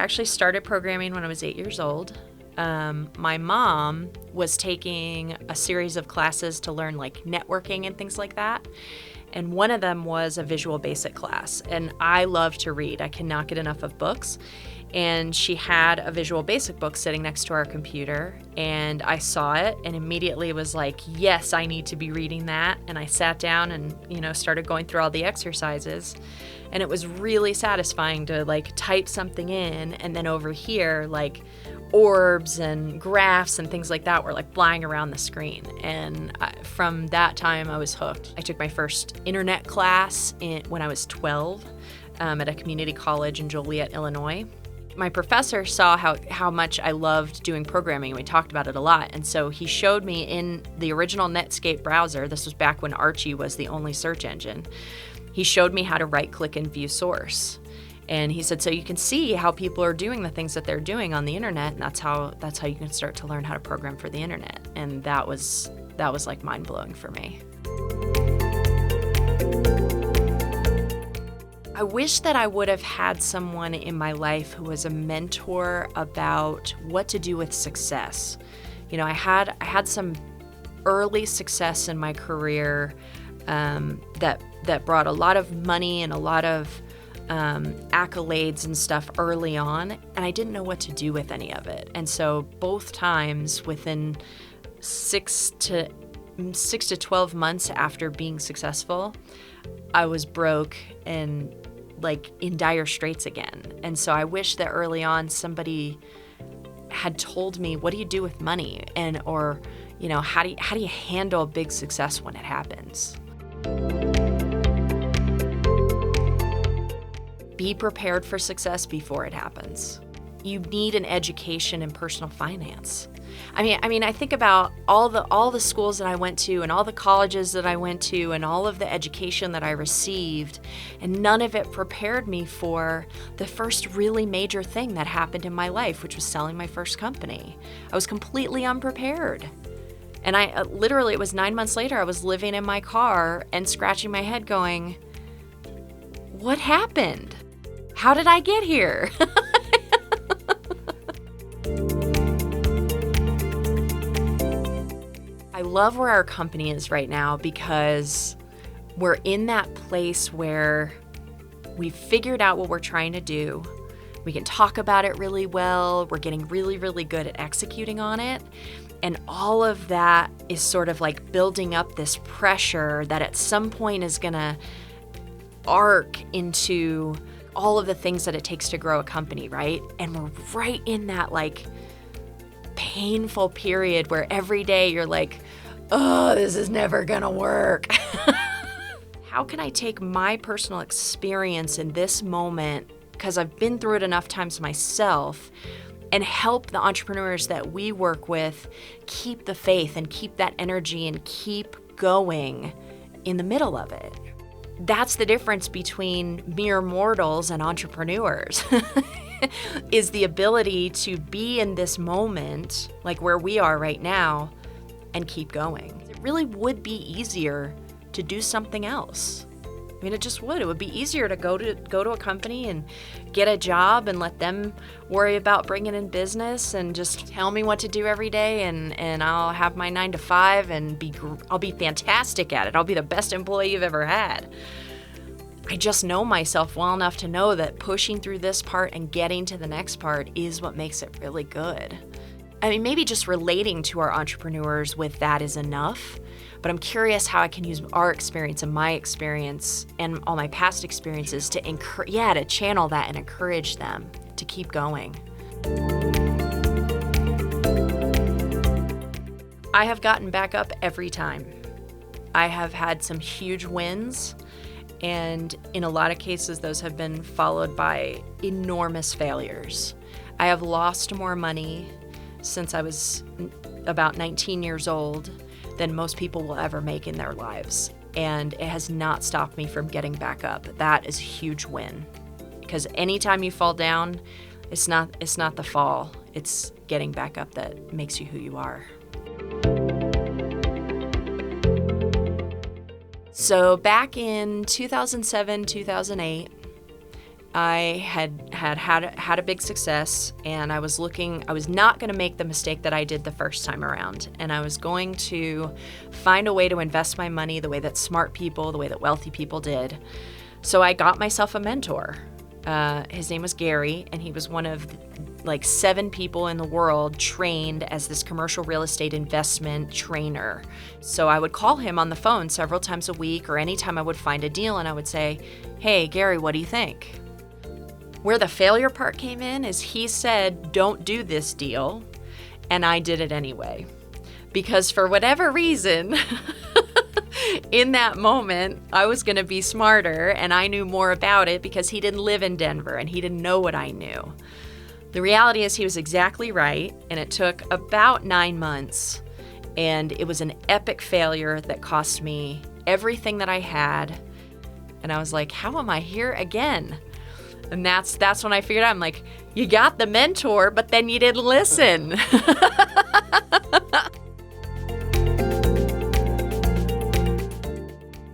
actually started programming when I was 8 years old. My mom was taking a series of classes to learn like networking and things like that. And one of them was a Visual Basic class. And I love to read. I cannot get enough of books. And she had a Visual Basic book sitting next to our computer. And I saw it and immediately was like, yes, I need to be reading that. And I sat down and, started going through all the exercises. And it was really satisfying to like type something in, and then over here, like orbs and graphs and things like that were like flying around the screen. And from that time, I was hooked. I took my first internet class when I was 12 at a community college in Joliet, Illinois. My professor saw how much I loved doing programming, and we talked about it a lot. And so he showed me in the original Netscape browser, this was back when Archie was the only search engine, he showed me how to right-click and view source. And he said, so you can see how people are doing the things that they're doing on the internet, and that's how you can start to learn how to program for the internet. And that was like mind-blowing for me. I wish that I would have had someone in my life who was a mentor about what to do with success. I had some early success in my career that brought a lot of money and a lot of accolades and stuff early on, and I didn't know what to do with any of it. And so both times, within 6 to 12 months after being successful, I was broke and like in dire straits again. And so I wish that early on somebody had told me, what do you do with money? Or how do you handle big success when it happens? Be prepared for success before it happens. You need an education in personal finance. I mean, I think about all the schools that I went to and all the colleges that I went to and all of the education that I received, and none of it prepared me for the first really major thing that happened in my life, which was selling my first company. I was completely unprepared. And I literally, it was 9 months later, I was living in my car and scratching my head going, what happened? How did I get here? I love where our company is right now because we're in that place where we've figured out what we're trying to do. We can talk about it really well. We're getting really, really good at executing on it. And all of that is sort of like building up this pressure that at some point is going to arc into all of the things that it takes to grow a company, right? And we're right in that like painful period where every day you're like, oh, this is never gonna work. How can I take my personal experience in this moment, because I've been through it enough times myself, and help the entrepreneurs that we work with keep the faith and keep that energy and keep going in the middle of it? That's the difference between mere mortals and entrepreneurs, is the ability to be in this moment, like where we are right now, and keep going. It really would be easier to do something else. I mean, it just would. It would be easier to go to a company and get a job and let them worry about bringing in business and just tell me what to do every day, and I'll have my 9 to 5 and I'll be fantastic at it. I'll be the best employee you've ever had. I just know myself well enough to know that pushing through this part and getting to the next part is what makes it really good. I mean, maybe just relating to our entrepreneurs with that is enough, but I'm curious how I can use our experience and my experience and all my past experiences to channel that and encourage them to keep going. I have gotten back up every time. I have had some huge wins, and in a lot of cases, those have been followed by enormous failures. I have lost more money since I was about 19 years old than most people will ever make in their lives. And it has not stopped me from getting back up. That is a huge win. Because anytime you fall down, it's not the fall, it's getting back up that makes you who you are. So back in 2007, 2008, I had a big success, and I was not going to make the mistake that I did the first time around. And I was going to find a way to invest my money the way that smart people, the way that wealthy people did. So I got myself a mentor. His name was Gary, and he was one of like 7 people in the world trained as this commercial real estate investment trainer. So I would call him on the phone several times a week, or anytime I would find a deal, and I would say, "Hey, Gary, what do you think?" Where the failure part came in is he said, "Don't do this deal," and I did it anyway. Because for whatever reason, in that moment, I was going to be smarter, and I knew more about it because he didn't live in Denver and he didn't know what I knew. The reality is he was exactly right, and it took about 9 months, and it was an epic failure that cost me everything that I had. And I was like, how am I here again? And that's when I figured out, I'm like, you got the mentor, but then you didn't listen.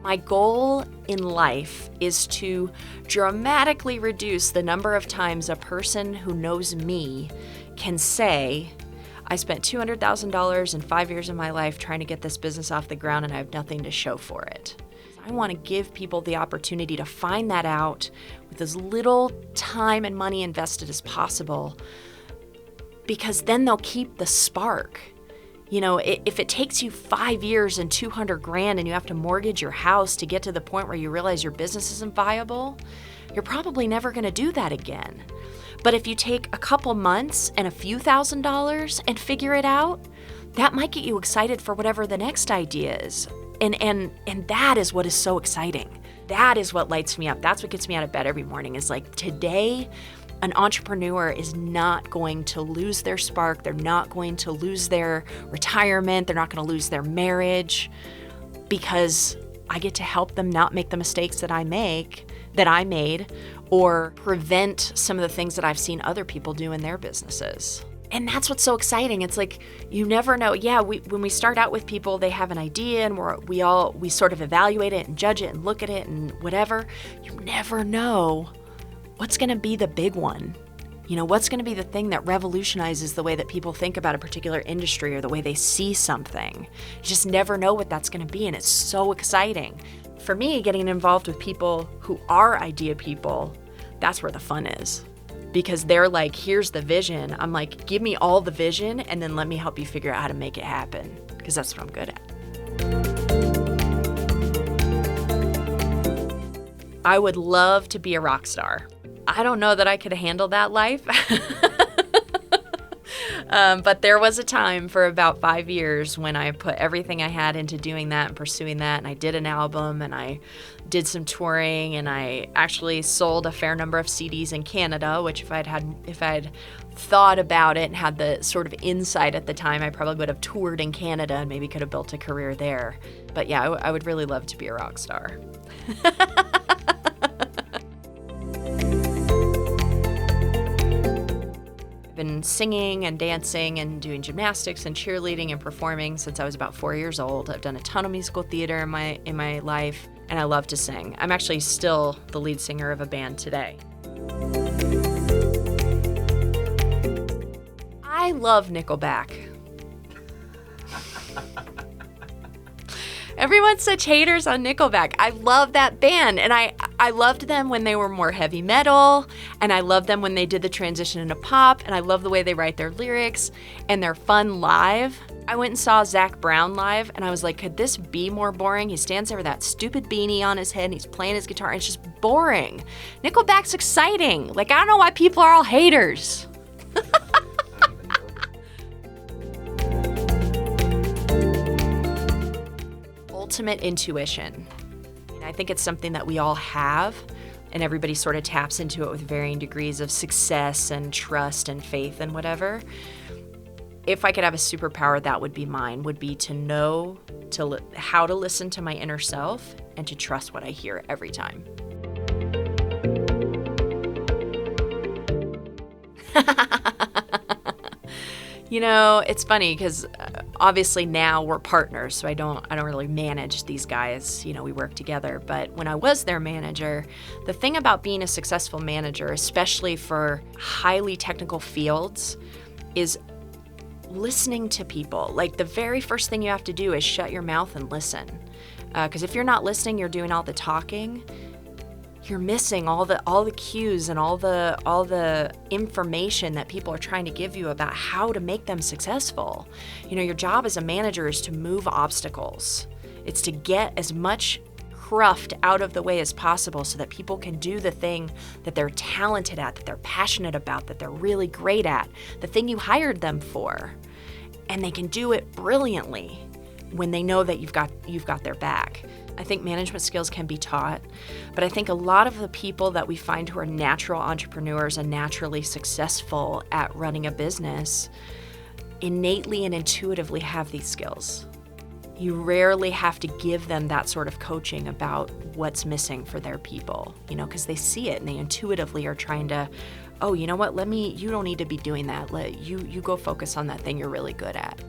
My goal in life is to dramatically reduce the number of times a person who knows me can say, I spent $200,000 in 5 years of my life trying to get this business off the ground, and I have nothing to show for it. I want to give people the opportunity to find that out with as little time and money invested as possible, because then they'll keep the spark. You know, if it takes you 5 years and $200,000 and you have to mortgage your house to get to the point where you realize your business isn't viable, you're probably never going to do that again. But if you take a couple months and a few $1,000s and figure it out, that might get you excited for whatever the next idea is. And that is what is so exciting. That is what lights me up. That's what gets me out of bed every morning, is like, today, an entrepreneur is not going to lose their spark. They're not going to lose their retirement. They're not going to lose their marriage, because I get to help them not make the mistakes that I made, or prevent some of the things that I've seen other people do in their businesses. And that's what's so exciting. It's like, you never know. Yeah, when we start out with people, they have an idea, and we sort of evaluate it and judge it and look at it and whatever. You never know what's going to be the big one. You know, what's going to be the thing that revolutionizes the way that people think about a particular industry or the way they see something. You just never know what that's going to be, and it's so exciting. For me, getting involved with people who are idea people, that's where the fun is. Because they're like, here's the vision. I'm like, give me all the vision, and then let me help you figure out how to make it happen, because that's what I'm good at. I would love to be a rock star. I don't know that I could handle that life. But there was a time for about 5 years when I put everything I had into doing that and pursuing that. And I did an album, and I did some touring, and I actually sold a fair number of CDs in Canada, which if I'd thought about it and had the sort of insight at the time, I probably would have toured in Canada and maybe could have built a career there. But yeah, I would really love to be a rock star. Been singing and dancing and doing gymnastics and cheerleading and performing since I was about 4 years old. I've done a ton of musical theater in my life, and I love to sing. I'm actually still the lead singer of a band today. I love Nickelback. Everyone's such haters on Nickelback. I love that band, and I loved them when they were more heavy metal, and I loved them when they did the transition into pop, and I love the way they write their lyrics, and they're fun live. I went and saw Zac Brown live, and I was like, could this be more boring? He stands there with that stupid beanie on his head, and he's playing his guitar, and it's just boring. Nickelback's exciting. Like, I don't know why people are all haters. Ultimate intuition. I think it's something that we all have, and everybody sort of taps into it with varying degrees of success and trust and faith and whatever. If I could have a superpower, that would be mine, would be to know how to listen to my inner self and to trust what I hear every time. You know, it's funny because Obviously now we're partners, so I don't really manage these guys. We work together. But when I was their manager, the thing about being a successful manager, especially for highly technical fields, is listening to people. Like, the very first thing you have to do is shut your mouth and listen. Because if you're not listening, you're doing all the talking. You're missing all the cues and all the information that people are trying to give you about how to make them successful. Your job as a manager is to move obstacles. It's to get as much cruft out of the way as possible so that people can do the thing that they're talented at, that they're passionate about, that they're really great at, the thing you hired them for. And they can do it brilliantly when they know that you've got their back. I think management skills can be taught, but I think a lot of the people that we find who are natural entrepreneurs and naturally successful at running a business innately and intuitively have these skills. You rarely have to give them that sort of coaching about what's missing for their people, because they see it and they intuitively are trying to, oh, you know what, you don't need to be doing that. You go focus on that thing you're really good at.